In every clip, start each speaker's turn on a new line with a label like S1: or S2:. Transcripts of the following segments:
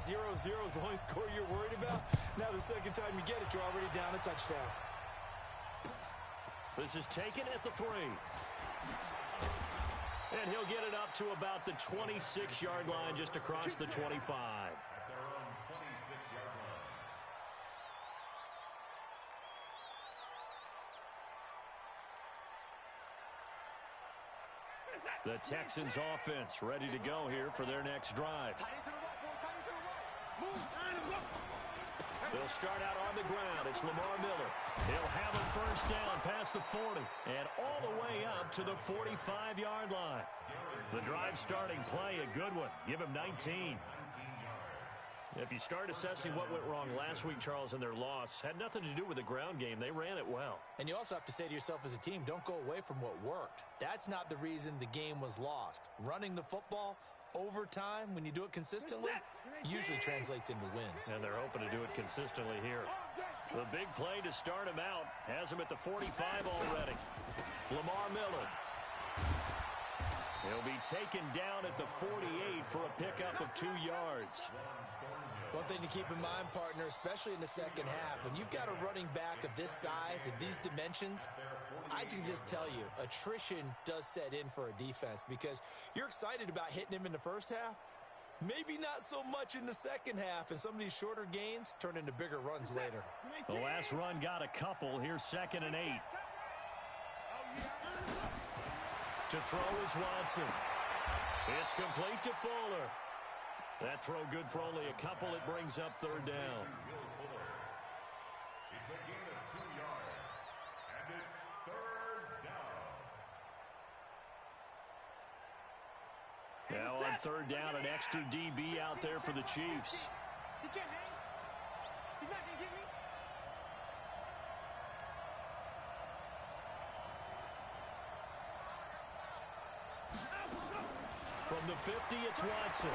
S1: 0-0 is the only score you're worried about? Now the second time you get it, you're already down a touchdown.
S2: This is taken at the 3. And he'll get it up to about the 26-yard line, just across the 25.
S3: At their own 26-yard line.
S2: The Texans offense ready to go here for their next drive. They'll start out on the ground. It's Lamar Miller. He'll have a first down past the 40 and all the way up to the 45-yard line. The drive starting play, a good one. Give him 19. If you start assessing what went wrong last week, Charles, in their loss, had nothing to do with the ground game. They ran it well.
S1: And you also have to say to yourself as a team, don't go away from what worked. That's not the reason the game was lost. Running the football over time, when you do it consistently, usually translates into wins.
S2: And they're hoping to do it consistently here. The big play to start him out has him at the 45 already. Lamar Miller. He'll be taken down at the 48 for a pickup of 2 yards.
S1: One thing to keep in mind, partner, especially in the second half, when you've got a running back of this size and these dimensions, I can just tell you, attrition does set in for a defense because you're excited about hitting him in the first half. Maybe not so much in the second half, and some of these shorter gains turn into bigger runs later.
S2: The last run got a couple. Here's 2nd and 8. To throw is Watson. It's complete to Fuller. That throw good for only a couple. It brings up 3rd down.
S3: It's a gain of 2 yards, and it's 3rd down.
S2: Now on 3rd down, an extra DB out there for the Chiefs.
S4: He can't hang. He's not going to get me.
S2: From the 50, it's Watson.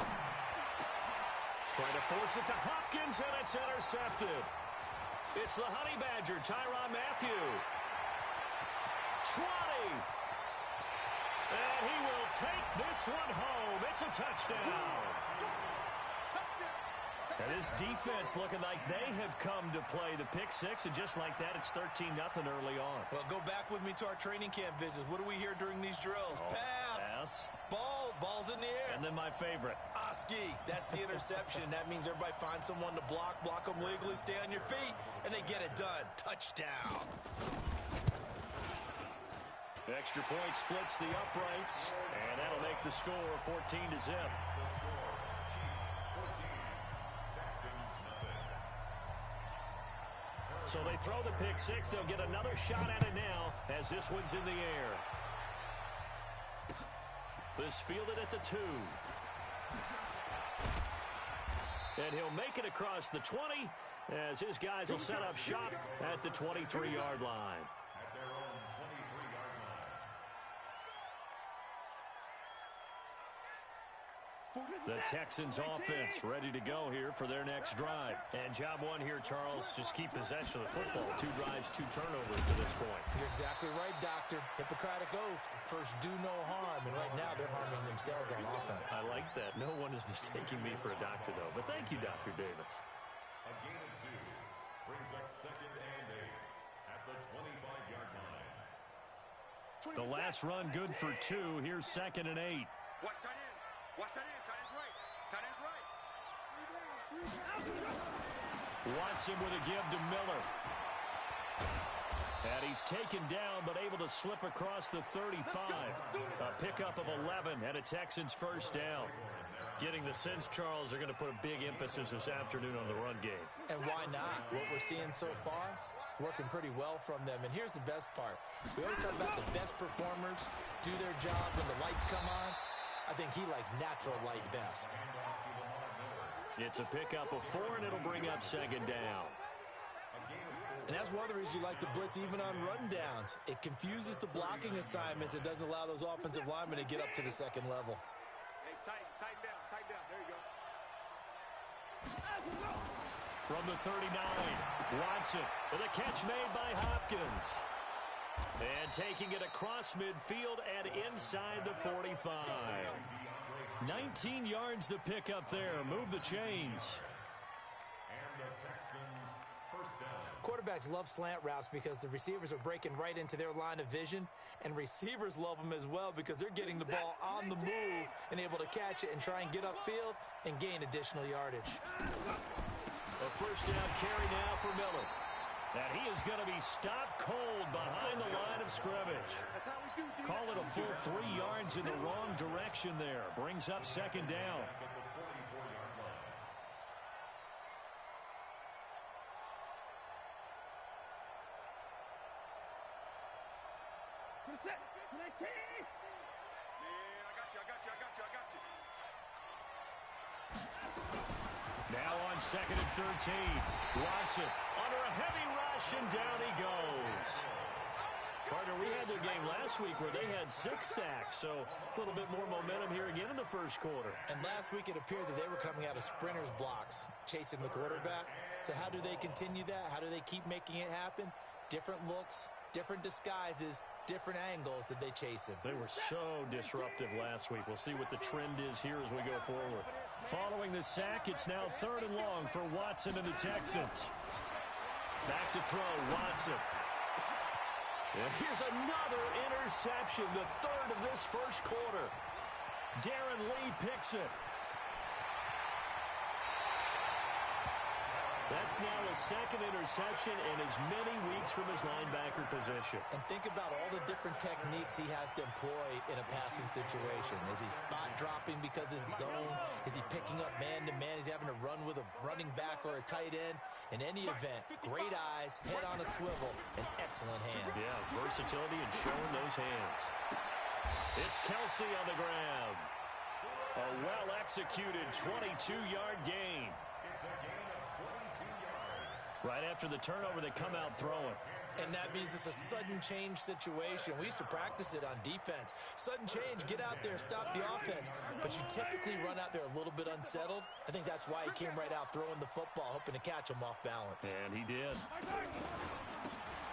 S2: Trying to force it to Hopkins, and it's intercepted. It's the Honey Badger, Tyrann Mathieu. 20. And he will take this one home. It's a touchdown. And this defense looking like they have come to play the pick 6, and just like that, it's 13-0 early on.
S1: Well, go back with me to our training camp visits. What do we hear during these drills? Pass. Ball's in the air.
S2: And then my favorite.
S1: Oski. That's the interception. That means everybody finds someone to block them legally, stay on your feet, and they get it done. Touchdown.
S2: Extra point splits the uprights, and that'll make the score 14-0. So they throw the pick 6. They'll get another shot at it now as this one's in the air. This fielded at the 2. And he'll make it across the 20 as his guys will set up shop at the 23-yard line.
S3: At their own 23-yard line.
S2: The Texans offense ready to go here for their next drive. And job one here, Charles, just keep possession of the football. 2 drives, 2 turnovers to this point.
S1: You're exactly right, Doctor. Hippocratic oath. First, do no harm. And right now, they're harming themselves on offense.
S2: I like that. No one is mistaking me for a doctor, though. But thank you, Dr. Davis.
S3: A gain of 2 brings up 2nd and 8 at the 25-yard line.
S2: The last run good for 2. Here's 2nd and 8.
S4: Watch tight end. Watch tight end. Tight end's right. Tight end's right.
S2: Watson with a give to Miller. And he's taken down, but able to slip across the 35. A pickup of 11 and a Texans first down. Getting the sense, Charles, they're going to put a big emphasis this afternoon on the run game.
S1: And why not? What we're seeing so far, it's working pretty well from them. And here's the best part. We always talk about the best performers do their job when the lights come on. I think he likes natural light best.
S2: It's a pickup of 4, and it'll bring up 2nd down.
S1: And that's one of the reasons you like to blitz even on rundowns. It confuses the blocking assignments. It doesn't allow those offensive linemen to get up to the second level.
S4: Hey, tighten down. There you go.
S2: From the 39, Watson with a catch made by Hopkins. And taking it across midfield and inside the 45. 19 yards to pick up there. Move the chains.
S3: And the Texans first down.
S1: Quarterbacks love slant routes because the receivers are breaking right into their line of vision, and receivers love them as well because they're getting the ball on the move and able to catch it and try and get upfield and gain additional yardage.
S2: A first down carry now for Miller. And he is going to be stopped cold behind the line of scrimmage.
S4: That's how we do.
S2: Call it a full 3 yards in the wrong direction there. Brings up second down.
S3: At the 44-yard line.
S4: Good set. Good team. Man, I got you.
S2: Now on second and 13. Watson under a heavy rush, and down he goes. Partner, we had their game last week where they had 6 sacks, so a little bit more momentum here again in the first quarter.
S1: And last week it appeared that they were coming out of sprinters blocks, chasing the quarterback. So how do they continue that? How do they keep making it happen? Different looks, different disguises, different angles that they chase him.
S2: They were so disruptive last week. We'll see what the trend is here as we go forward. Following the sack, it's now 3rd and long for Watson and the Texans. Back to throw, Watson. And here's another interception, the 3rd of this first quarter. Darren Lee picks it. That's now a 2nd interception in as many weeks from his linebacker position.
S1: And think about all the different techniques he has to employ in a passing situation. Is he spot dropping because it's zone? Is he picking up man-to-man? Is he having to run with a running back or a tight end? In any event, great eyes, head on a swivel, and excellent hands.
S2: Yeah, versatility and showing those hands. It's Kelsey on the ground. A well-executed 22-yard gain.
S3: It's a gain of 22 yards.
S2: Right after the turnover, they come out throwing.
S1: And that means it's a sudden change situation. We used to practice it on defense. Sudden change, get out there, stop the offense. But you typically run out there a little bit unsettled. I think that's why he came right out throwing the football, hoping to catch him off balance.
S2: And he did.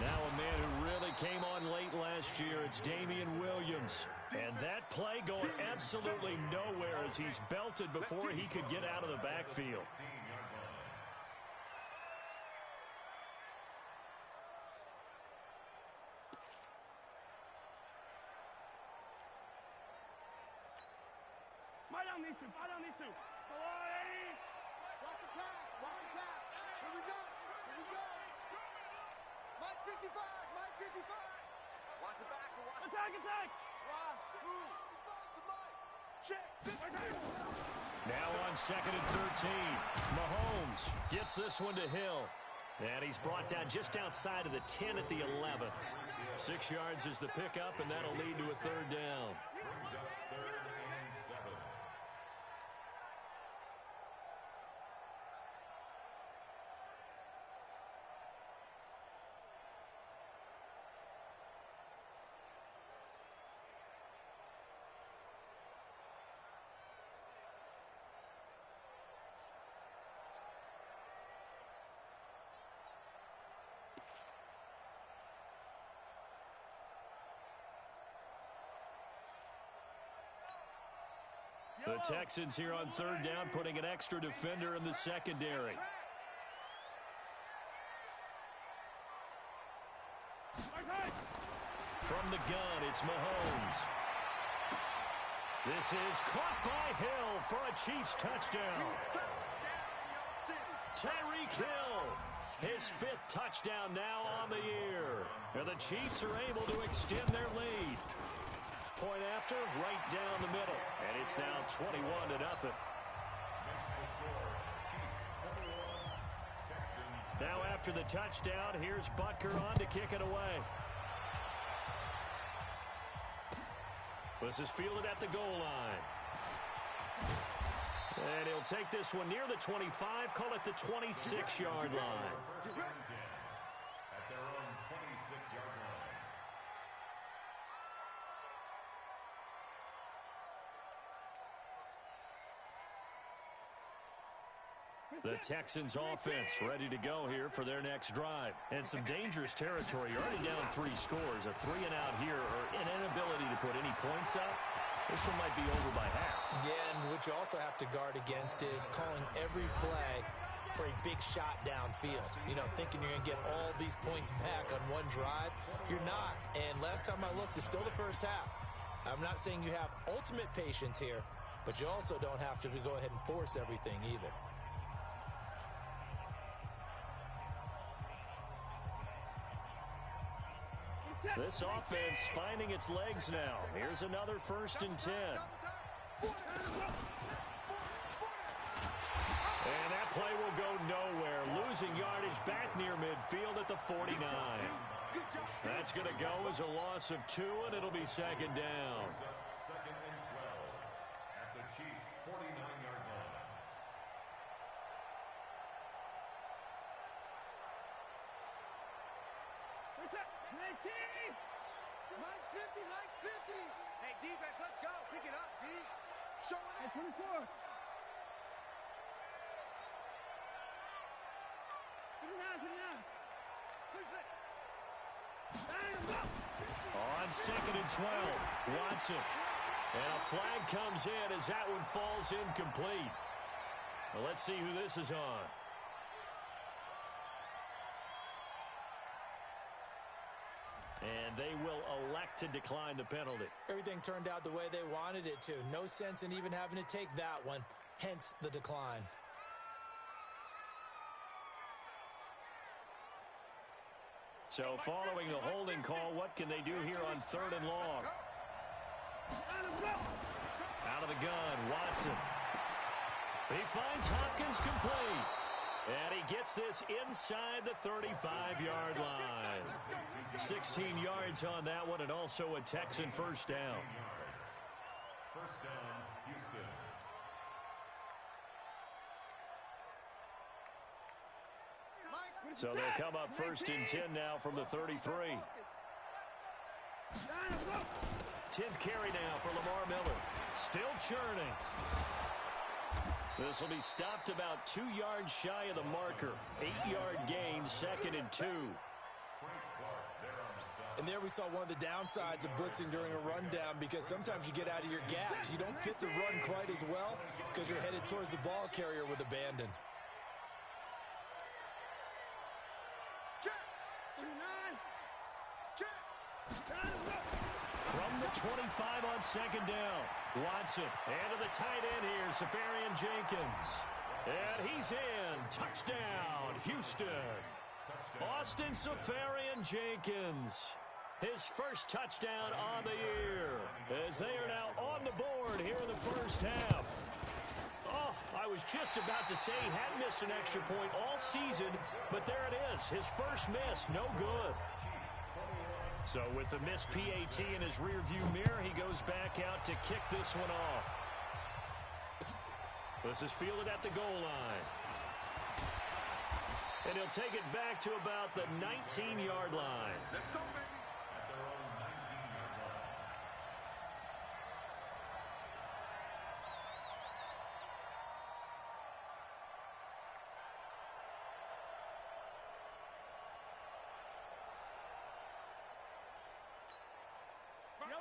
S2: Now a man who really came on late last year, it's Damian Williams. And that play going absolutely nowhere as he's belted before he could get out of the backfield.
S4: Fight on these two. Come on, Eddie. Watch the pass. Here we go. Mike 55. Watch the back. Attack. Ron, move. Check.
S2: Now on second and 13. Mahomes gets this one to Hill. And he's brought down just outside of the 10 at the 11. 6 yards is the pickup, and that'll lead to a 3rd down.
S3: Brings up 3rd and 7.
S2: The Texans here on 3rd down, putting an extra defender in the secondary. From the gun, it's Mahomes. This is caught by Hill for a Chiefs touchdown. Tyreek Hill, his 5th touchdown now on the year. And the Chiefs are able to extend their lead. Point after, right down the middle. And it's now 21-0. Now after the touchdown, here's Butker on to kick it away. This is fielded at the goal line. And he'll take this one near the 25, call it the 26-yard line.
S3: At their own 26-yard line.
S2: The Texans offense ready to go here for their next drive. And some dangerous territory. You're already down 3 scores. A 3-and-out here or an inability to put any points up. This one might be over by half.
S1: Yeah, and what you also have to guard against is calling every play for a big shot downfield. You know, thinking you're going to get all these points back on one drive. You're not. And last time I looked, it's still the first half. I'm not saying you have ultimate patience here, but you also don't have to go ahead and force everything either.
S2: This offense finding its legs now. Here's another 1st and 10. And that play will go nowhere. Losing yardage back near midfield at the 49. That's going to go as a loss of 2, and it'll be 2nd down.
S3: 2nd and 12 at the Chiefs' 49-yard line.
S4: What's up? 19! Mike's 50, Mike's 50! Hey, defense, let's go. Pick it up, see? Show it. Hey, 24. 59.
S2: On 2nd and 12, Watson. And a flag comes in as that one falls incomplete. Well, let's see who this is on. And they will elect to decline the penalty.
S1: Everything turned out the way they wanted it to. No sense in even having to take that one, hence the decline.
S2: So following the holding call, what can they do here on 3rd and long? Out of the gun, Watson. He finds Hopkins complete. And he gets this inside the 35-yard line. 16 yards on that one, and also a Texan 1st down.
S3: 1st down, Houston.
S2: So they'll come up 1st and 10 now from the 33. 10th carry now for Lamar Miller. Still churning. This will be stopped about 2 yards shy of the marker. 8-yard gain, 2nd and 2.
S1: And there we saw one of the downsides of blitzing during a rundown, because sometimes you get out of your gaps. You don't fit the run quite as well because you're headed towards the ball carrier with abandon.
S2: From the 25 on 2nd down. Watson, and to the tight end here, Safarian Jenkins. And he's in. Touchdown, Houston. Austin Safarian Jenkins. His 1st touchdown on the year, as they are now on the board here in the 1st half. Oh, I was just about to say he hadn't missed an extra point all season, but there it is. His 1st miss, no good. So with the missed PAT in his rearview mirror, he goes back out to kick this one off. This is fielded at the goal line. And he'll take it back to about the 19-yard line.
S3: Let's go, baby. At their own 19-yard line.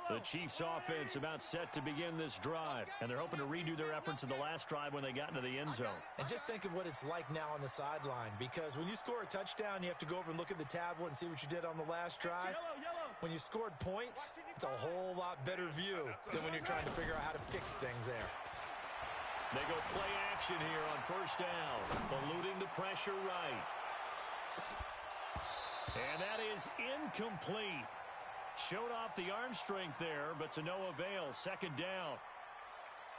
S2: The Chiefs offense about set to begin this drive, and they're hoping to redo their efforts in the last drive when they got into the end zone.
S1: And just think of what it's like now on the sideline, because when you score a touchdown, you have to go over and look at the tablet and see what you did on the last drive. When you scored points, it's a whole lot better view than when you're trying to figure out how to fix things there.
S2: They go play action here on 1st down, eluding the pressure right. And that is incomplete. Showed off the arm strength there, but to no avail. 2nd down.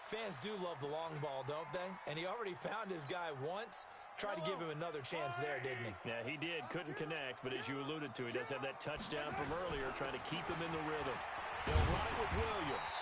S1: Fans do love the long ball, don't they? And he already found his guy once. Tried to give him another chance there, didn't he?
S2: Yeah, he did. Couldn't connect, but as you alluded to, he does have that touchdown from earlier, trying to keep him in the rhythm. They'll run it with Williams.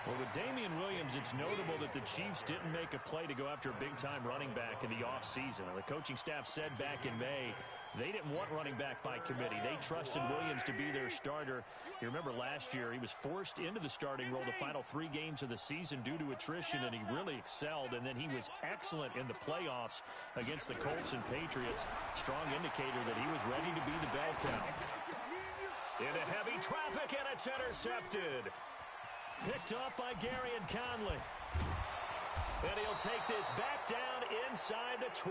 S2: Well, with Damian Williams, it's notable that the Chiefs didn't make a play to go after a big-time running back in the offseason. The coaching staff said back in May they didn't want running back by committee. They trusted Williams to be their starter. You remember last year he was forced into the starting role the final 3 games of the season due to attrition, and he really excelled. And then he was excellent in the playoffs against the Colts and Patriots. Strong indicator that he was ready to be the bell cow. Into heavy traffic, and it's intercepted. Picked off by Gary and Conley. And he'll take this back down inside the 20.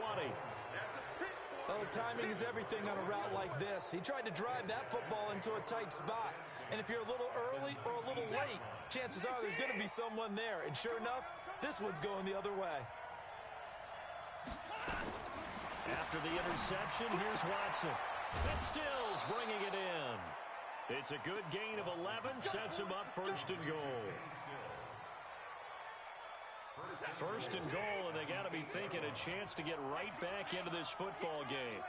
S1: Well, the timing is everything on a route like this. He tried to drive that football into a tight spot. And if you're a little early or a little late, chances are there's going to be someone there. And sure enough, this one's going the other way.
S2: After the interception, here's Watson. And Stills bringing it in. It's a good gain of 11, sets him up first and goal. First and goal, and they got to be thinking a chance to get right back into this football game.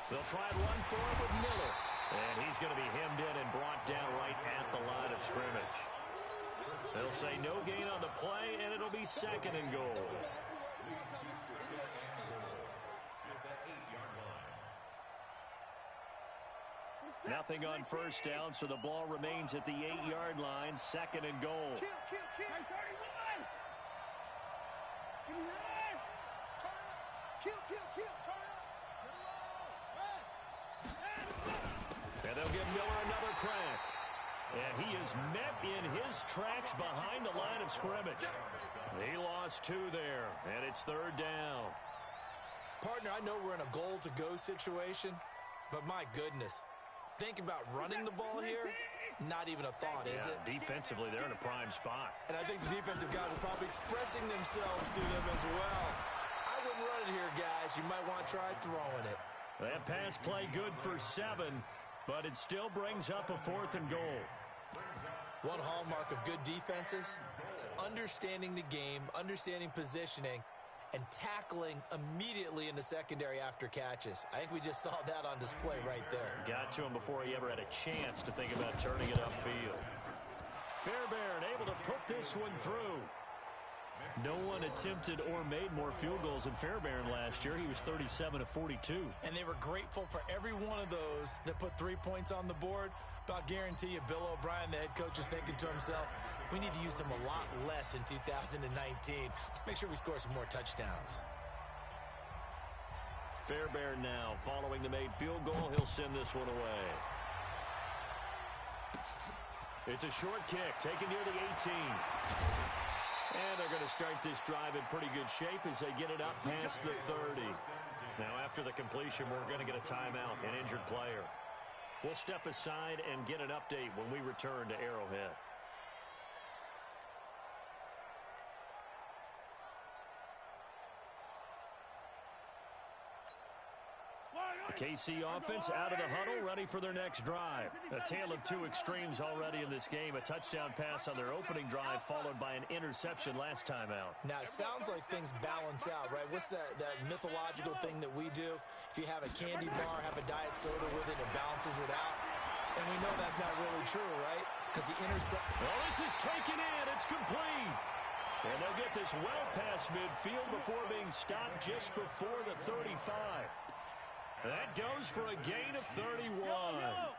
S2: They'll try and run for it with Miller. And he's going to be hemmed in and brought down right at the line of scrimmage. They'll say no gain on the play, and it'll be second and goal. Nothing on first down, so the ball remains at the 8-yard line, second and goal. And they'll give Miller another crack. And he is met in his tracks behind the line of scrimmage. He lost 2 there, and it's third down.
S1: Partner, I know we're in a goal-to-go situation, but my goodness. Think about running the ball here. Not even a thought, is it?
S2: Defensively, they're in a prime spot.
S1: And I think the defensive guys are probably expressing themselves to them as well. I wouldn't run it here, guys. You might want to try throwing it.
S2: That pass play good for 7, but it still brings up a fourth and goal.
S1: One hallmark of good defenses is understanding the game, understanding positioning, and tackling immediately in the secondary after catches. I think we just saw that on display right there.
S2: Got to him before he ever had a chance to think about turning it upfield. Fairbairn able to put this one through. No one attempted or made more field goals than Fairbairn last year. He was 37 of 42.
S1: And they were grateful for every one of those that put 3 points on the board. But I'll guarantee you, Bill O'Brien, the head coach, is thinking to himself, we need to use him a lot less in 2019. Let's make sure we score some more touchdowns.
S2: Fairbairn now, following the made field goal, he'll send this one away. It's a short kick, taken near the 18. And they're going to start this drive in pretty good shape as they get it up past the 30. Now, after the completion, we're going to get a timeout, an injured player. We'll step aside and get an update when we return to Arrowhead. The KC offense out of the huddle, ready for their next drive. A tale of 2 extremes already in this game. A touchdown pass on their opening drive, followed by an interception last time out.
S1: Now, it sounds like things balance out, right? What's that mythological thing that we do? If you have a candy bar, have a diet soda with it, it balances it out. And we know that's not really true, right? Because the intercept...
S2: Well, this is taken in. It's complete. And they'll get this well past midfield before being stopped just before the 35. That goes for a gain of 31.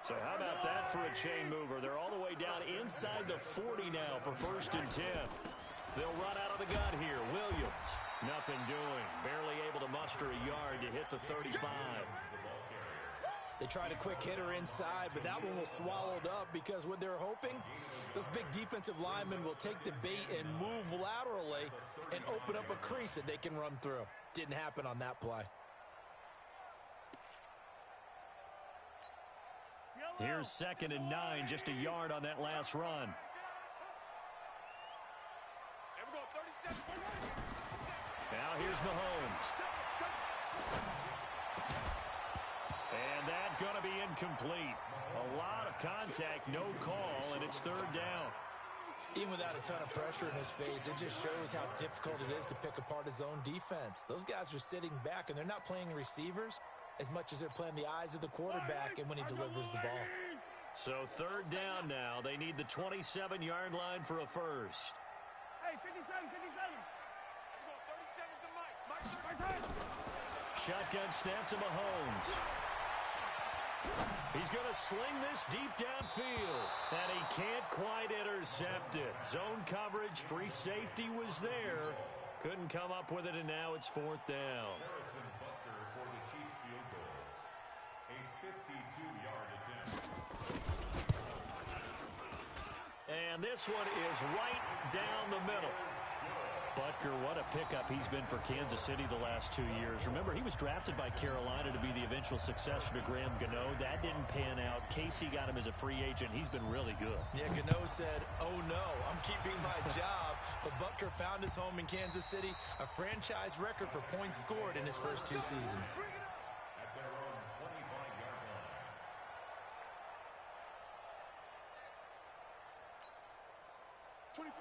S2: So how about that for a chain mover? They're all the way down inside the 40 now for first and 10. They'll run out of the gun here. Williams, nothing doing. Barely able to muster a yard to hit the 35.
S1: They tried a quick hitter inside, but that one was swallowed up because what they're hoping, those big defensive linemen will take the bait and move laterally and open up a crease that they can run through. Didn't happen on that play.
S2: Here's second and 9, just a yard on that last run. Now here's Mahomes. And that going to be incomplete. A lot of contact, no call, and it's third down.
S1: Even without a ton of pressure in his face, it just shows how difficult it is to pick apart his own defense. Those guys are sitting back, and they're not playing receivers as much as they're playing the eyes of the quarterback and when he delivers the ball.
S2: So third down now. They need the 27-yard line for a first.
S4: Hey, 57, 57.
S2: Shotgun snap to Mahomes. He's going to sling this deep downfield, and he can't quite intercept it. Zone coverage, free safety was there. Couldn't come up with it, and now it's fourth down.
S3: For the Chiefs field goal. A 52-yard attempt.
S2: And this one is right down the middle. Butker, what a pickup he's been for Kansas City the last 2 years. Remember, he was drafted by Carolina to be the eventual successor to Graham Gano. That didn't pan out. Casey got him as a free agent. He's been really good.
S1: Yeah, Gano said, oh no, I'm keeping my job. But Butker found his home in Kansas City, a franchise record for points scored in his first 2 seasons.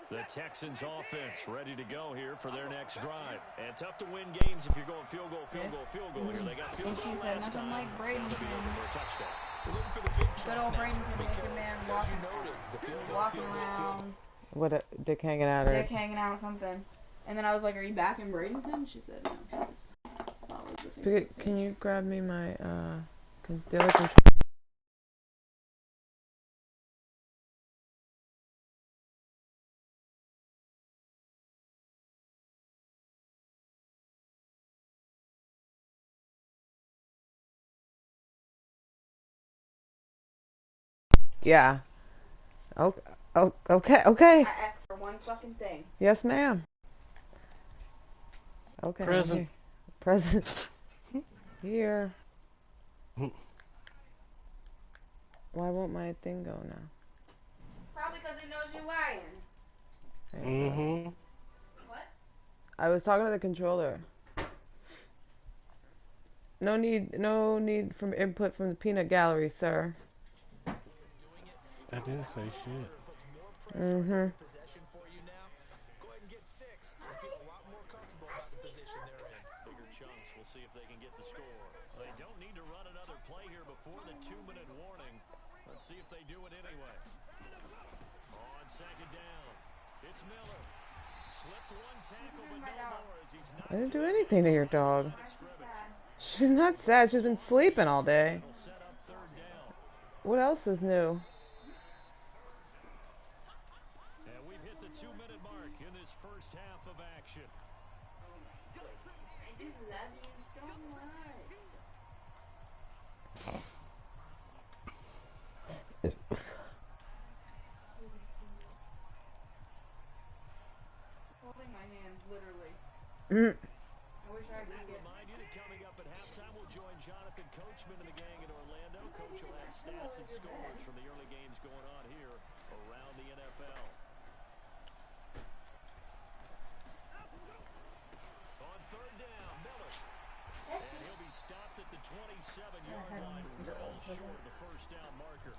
S2: The Texans offense ready to go here for their next drive. And tough to win games if you're going field goal here. They got field goal last time.
S5: Like Bradenton.
S2: For a touchdown.
S5: Good old Bradenton making man walking around.
S6: What, Dick hanging out? Or?
S5: Dick hanging out or something. And then I was like, are you back in Bradenton? She said no.
S6: Can you grab me my, the other control? Yeah. Okay.
S5: I asked for one fucking thing.
S6: Yes, ma'am. Okay.
S7: Present.
S6: Present. Here. Why won't my thing go now?
S5: Probably because it knows you're lying.
S7: Mm-hmm.
S5: What?
S6: I was talking to the controller. No need from input from the peanut gallery, sir.
S7: I didn't say shit.
S6: Mm-hmm.
S2: Bigger chunks. We'll see if they can get the score. They don't need to run another play here before the 2-minute warning. Let's see if they do it anyway. On second down, it's Miller. Slipped one tackle, but no more as he's not.
S6: I didn't do anything to your dog. She's not sad. She's been sleeping all day. What else is new?
S2: And we've hit the 2-minute mark in this first half of action.
S5: I just love you so much. Holding my hand, literally. I wish I could get.
S2: Remind you that coming up at halftime, we'll join Jonathan Coachman and the gang in Orlando. Coach will have stats and scores from the early games going on here around the NFL. On third down, Miller. And he'll be stopped at the 27-yard line, well short of the first down marker.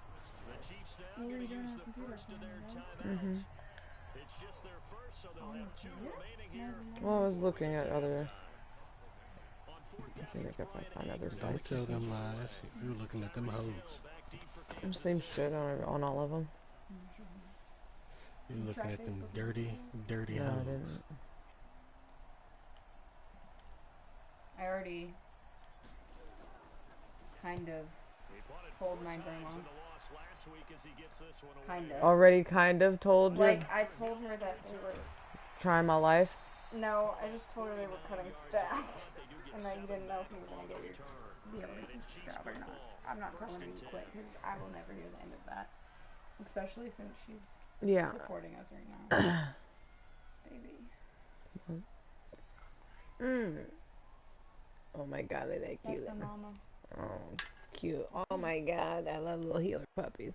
S2: The Chiefs now going to use the first of their timeouts. It's just their first, so they'll have 2 remaining here.
S6: Well, I was looking at other. Let's see if I can find other
S7: Don't
S6: sites.
S7: tell them lies. You're looking at them hoes.
S6: Same shit on all of them.
S7: You're looking at them dirty
S6: No, I
S7: hoes.
S6: didn't.
S5: I already kind of told my grandma. Kind of.
S6: Already kind of told you.
S5: Like, I told her that they were.
S6: Trying my life.
S5: No, I just told her they were cutting staff. And that you didn't know if you were going to be able to keep your job or not. I'm not telling her you quit because I will never hear the end of that. Especially since she's supporting us right now. Baby.
S6: Oh my god, they like
S5: That's
S6: you.
S5: the mama.
S6: Oh, it's cute. Oh my god, I love little healer puppies.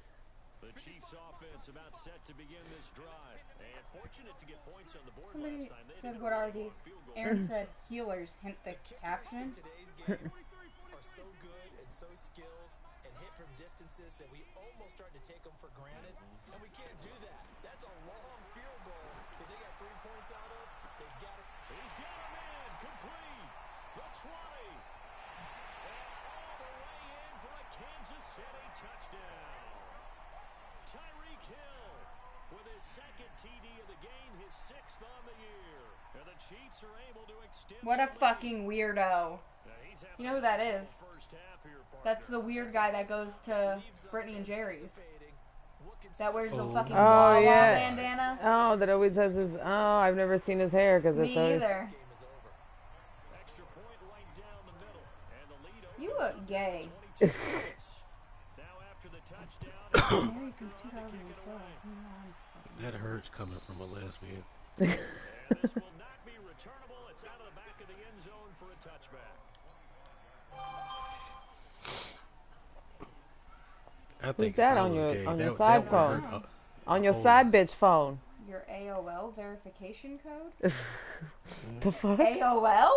S2: The Chiefs offense about set to begin this drive. And fortunate to get points on the board
S5: Somebody
S2: last time.
S5: said, what are these? Aaron said, healers, hint the caption.
S1: Today's game are so good and so skilled and hit from distances that we almost start to take them for granted. And we can't do that. That's a long field goal that they got 3 points out of. They've got it.
S2: He's got him in. Complete. The 20. And all the way in for a Kansas City touchdown. Tyreek Hill with his second TD of the game, his 6th on the year. And the Chiefs are able to extend.
S5: What a fucking weirdo. You know who that is? That's the weird guy that goes to Brittany and Jerry's. That wears the fucking Wawa bandana.
S6: Oh, that always has his. Oh, I've never seen his hair because it's always.
S5: Me either. You look gay.
S2: Now after the touchdown.
S5: Married since 2012.
S7: That hurts coming from a lesbian.
S2: And this will not be returnable. It's out of the back of the end zone for a touchback.
S7: I
S6: Who's
S7: think
S6: that
S7: if I
S6: on
S7: was
S6: your
S7: gay,
S6: on your
S7: that
S6: side
S7: would
S6: phone?
S7: hurt
S6: On your
S7: whole
S6: side
S7: lot.
S6: bitch phone.
S5: Your AOL verification code?
S6: The fuck?
S5: AOL?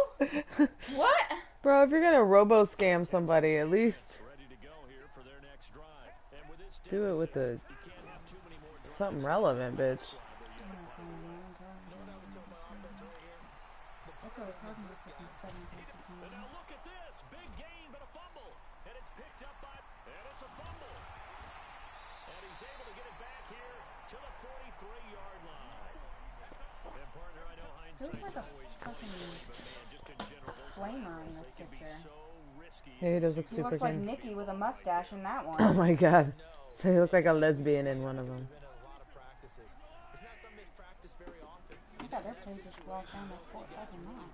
S5: What?
S6: Bro, if you're gonna robo scam somebody, at least
S2: Ready to go here for their next drive. And with this
S6: do it with
S2: deficit,
S6: the
S2: you can't have too many more drives.
S6: something relevant, bitch.
S5: That's what I was talking about. Fucking 7
S2: And now look at this. Big gain, but a fumble. And it's picked up by... And it's a fumble. And he's able to get it back here to the 43-yard line. And partner, I know
S5: Looks
S2: hindsight's
S5: like a
S2: always
S5: fucking
S2: 20/20, but man, just in general, those
S5: flamer in
S2: linebackers,
S5: this
S2: they can be
S5: picture.
S2: so risky.
S6: Yeah, he does look
S5: He
S6: super
S5: looks like
S6: king.
S5: Nikki with a mustache in that one.
S6: Oh my god. So he looked like a lesbian in one of them.
S5: I thought their place was locked down like 4 fucking miles.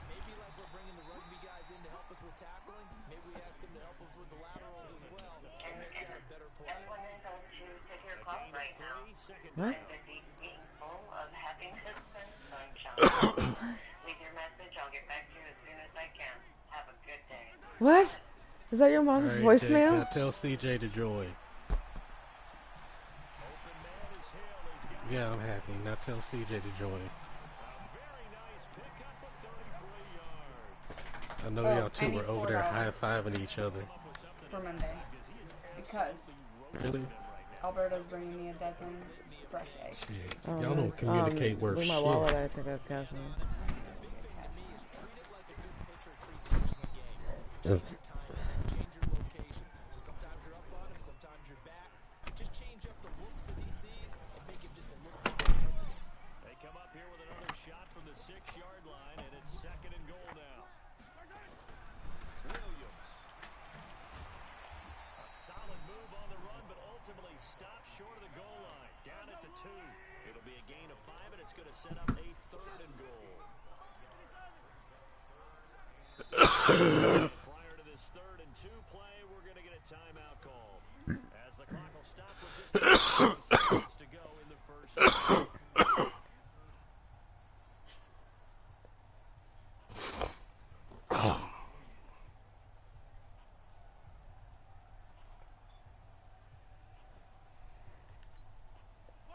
S1: Maybe like we're bringing the rugby guys in to help us with tackling. Maybe we ask them to help us with the laterals as well and make that a better play.
S8: Everyone is on to take your call right now.
S6: What?
S8: I'm busy being full of happiness and sunshine. Leave your message. I'll get back to you as soon as I can. Have a good day.
S6: What? Is that your
S7: All
S6: mom's
S7: right, Jake,
S6: voicemail?
S7: now tell CJ to join. Yeah, I'm happy. Now tell CJ to join. I know
S5: Oh,
S7: y'all
S5: I
S7: two
S5: need
S7: were over there
S5: $4
S7: high-fiving each other.
S5: For Monday. Because
S7: Really?
S5: Alberto's bringing me a dozen fresh eggs.
S7: Shit.
S6: Oh,
S7: Y'all don't
S6: nice.
S7: communicate worth
S6: with my
S7: shit.
S6: wallet, I think I've got one.
S2: They come up here with another shot from the 6-yard line, and it's 2nd and goal now. Williams. A solid move on the run, but ultimately stopped short of the goal line. Down at the 2. It'll be a gain of 5, and it's going to set up a 3rd and goal. Prior to this 3rd and 2 play, we're going to get a timeout call. As the clock will stop with just 20 seconds to go in the first half.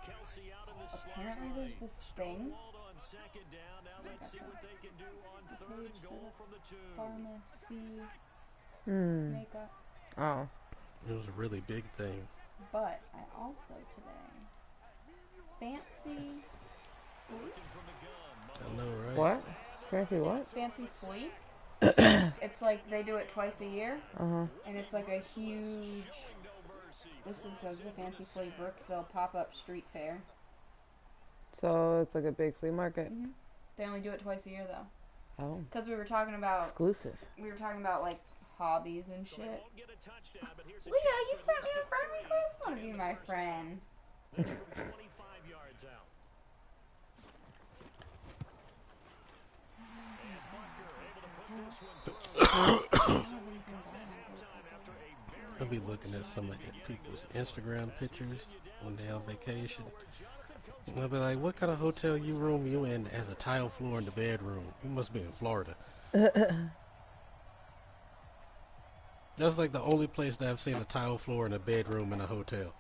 S2: Kelsey out in the slot
S5: Apparently there's
S2: right.
S5: this thing.
S2: Stonewalled on 2nd down. Now let's see what they can do on 3rd and goal from the 2.
S5: Pharmacy makeup.
S6: Oh.
S7: It was a really big thing.
S5: But I also today fancy
S7: I know, right?
S6: What? Fancy what?
S5: fancy flea. It's like they do it twice a year,
S6: Uh-huh.
S5: and it's like a huge. This is the Fancy Flea Brooksville pop-up street fair.
S6: So it's like a big flea market.
S5: They only do it twice a year though,
S6: Oh.
S5: because we were talking about
S6: Exclusive.
S5: like hobbies and shit.
S2: Won't get a touchdown, but here's a
S5: Leah,
S2: chance
S5: you
S2: for
S5: sent
S2: this
S5: me a friend
S2: defense
S5: request. I
S2: to
S5: want to
S2: get
S5: be
S2: the
S5: my
S2: first
S5: friend.
S2: That's from 25 yards out. And Bunker able to put this one through.
S7: I'll be looking at some of people's Instagram pictures when they're on vacation. And I'll be like, what kind of hotel room you in that has a tile floor in the bedroom? You must be in Florida. That's like the only place that I've seen a tile floor in a bedroom in a hotel.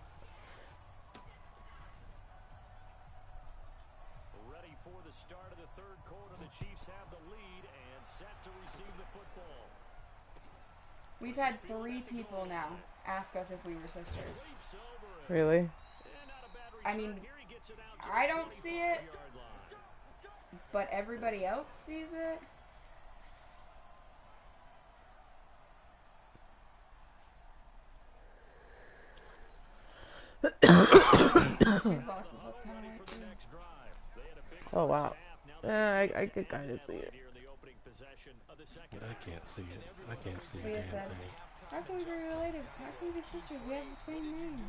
S2: Ready for the start of the 3rd quarter. The Chiefs have the lead and set to receive the football.
S5: We've had 3 people now ask us if we were sisters.
S6: Really?
S5: I mean, I don't see it, but everybody else sees it.
S6: Oh, wow. I could kind of see it.
S7: I can't see it. I can't see a
S5: Leah
S7: damn
S5: said,
S7: thing.
S5: how can we be related? How can we be sisters? We have the same name.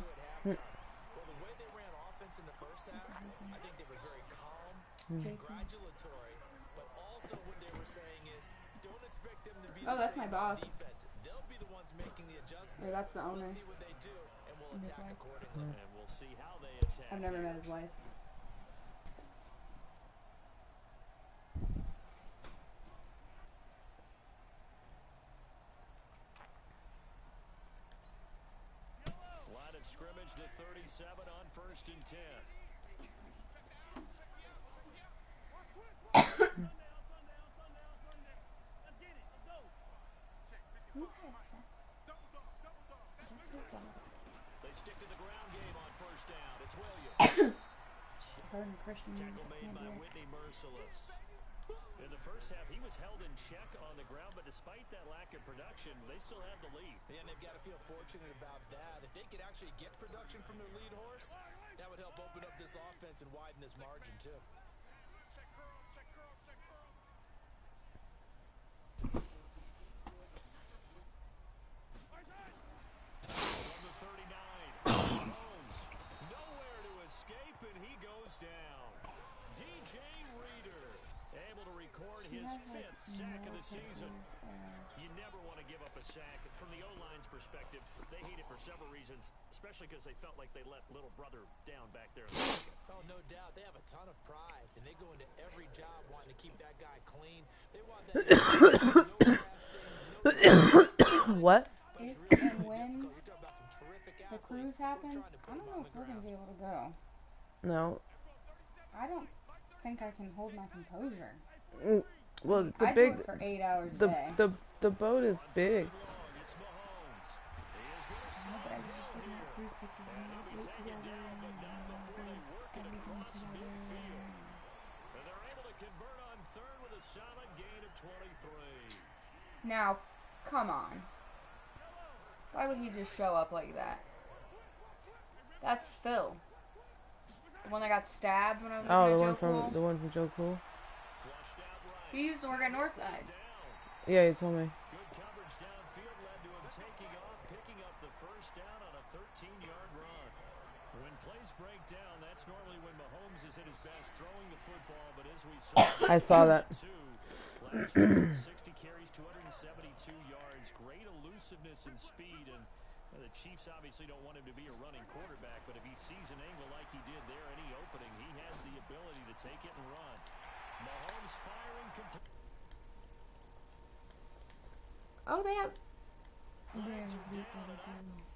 S1: Well, the way they ran offense in the first half, I think they were very calm, congratulatory, but also what they were saying is, Don't expect them to be
S5: Oh,
S1: the
S5: that's
S1: same
S5: my boss.
S1: on defense. They'll be the ones making the adjustments.
S5: Or that's the owner.
S1: Let's see what they do, and we'll
S5: And his
S1: attack
S5: wife.
S1: accordingly.
S2: And we'll see how they attack.
S5: I've never met his wife.
S2: Line of scrimmage, the 37 on 1st and 10. They stick to the ground game on 1st down. It's Williams. Tackle made by Whitney Merciless. In the first half, he was held in check on the ground, but despite that lack of production, they still have the lead.
S1: And they've got to feel fortunate about that. If they could actually get production from their lead horse, that would help open up this offense and widen this margin, too.
S2: From the 39, Mahomes, nowhere to escape, and he goes down. DJ Reader, able to record his 5th sack of the season. You never want to give up a sack. From the O-line's perspective, they hate it for several reasons, especially because they felt like they let little brother down back there in the pocket.
S1: Oh, no doubt. They have a ton of pride, and they go into every job wanting to keep that guy clean. They want that no grass stains, no
S6: What?
S5: If and when the cruise happens, I don't know if we're going to be able to go.
S6: No.
S5: I don't think I can hold my composure.
S6: Well, it's a
S5: I
S6: big.
S5: do it for 8 hours a day.
S6: The boat is big.
S2: It's Mahomes. He is going to
S5: No, but I was just looking at cruise pictures and
S2: he'll be taken down, but not before they work it across midfield. And they're able to convert on 3rd with a solid gain of 23.
S5: Now, come on. Why would he just show up like that? That's Phil. The one that got stabbed when I was looking at Joe Cool.
S6: The one from Joe Cool.
S2: Flushed out right.
S5: He used to work at Northside.
S2: Down.
S6: Yeah, you told me.
S2: Good coverage downfield led to him taking off, picking up the 1st down on a 13-yard run. When plays break down, that's normally when Mahomes is at his best throwing the football, but as we saw,
S6: I saw that.
S2: Last year, 60 carries, 272 yards, great elusiveness and speed, and the Chiefs obviously don't want him to be a running quarterback, but if he sees an angle like he did there, any opening, he has the ability to take it and run. Mahomes firing complete.
S5: Oh, they have...
S2: Flags are down and